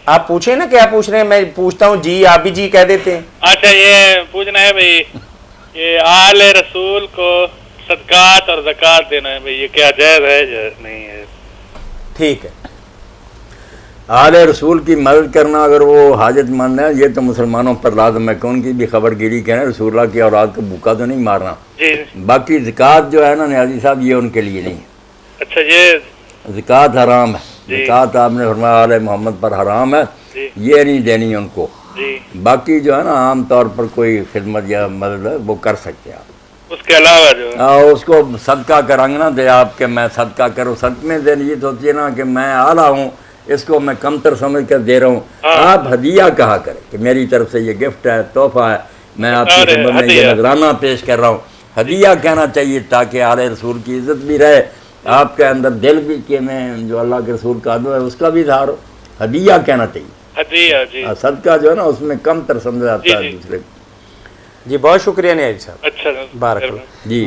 آپ پوچھیں نا کیا پوچھ رہے ہیں، میں پوچھتا ہوں جی آپ بھی جی کہہ دیتے ہیں. اچھا یہ پوچھنا ہے بھائی یہ آل رسول کو صدقات اور زکوٰۃ دینا ہے بھائی، یہ کیا جائز ہے یا نہیں ہے؟ ٹھیک ہے. آل رسول کی مدد کرنا اگر وہ حاجت مند ہے یہ تو مسلمانوں پر لازم ہے کہ ان کی بھی خبر گیری کریں، رسول اللہ کی اولاد کو بھوکا تو نہیں مارنا. جی باقی زکوٰۃ جو ہے نا نیازی صاحب یہ ان کے لیے نہیں ہے. اچھا یہ زکوٰۃ حرام ہے، جی زکوٰۃ آپ نے فرمایا آل محمد پر حرام ہے، جی یہ نہیں دینی ان کو. جی باقی جو ہے نا عام طور پر کوئی خدمت یا مدد ہے وہ کر سکتے ہیں آپ. اس کے علاوہ جو اس کو صدقہ کریں نا دے آپ کہ میں صدقہ کروں، صدقے میں نیت ہوتی ہے نا کہ میں اعلیٰ ہوں، اس کو میں کمتر سمجھ کر دے رہا ہوں. آپ ہدیہ کہا کریں کہ میری طرف سے یہ گفٹ ہے، تحفہ ہے، میں آپ کی خدمت میں یہ نذرانہ پیش کر رہا ہوں. ہدیہ کہنا چاہیے تاکہ آل رسول کی عزت بھی رہے، آپ کے اندر دل بھی کہ میں جو اللہ کے رسول کا عدو ہے اس کا بھی اظہار ہو. ہدیہ کہنا چاہیے. ہدیہ جی صدقہ جو ہے نا اس میں کم تر سمجھا جاتا ہے دوسرے. جی بہت شکریہ نیازی صاحب. اچھا بارک اللہ. جی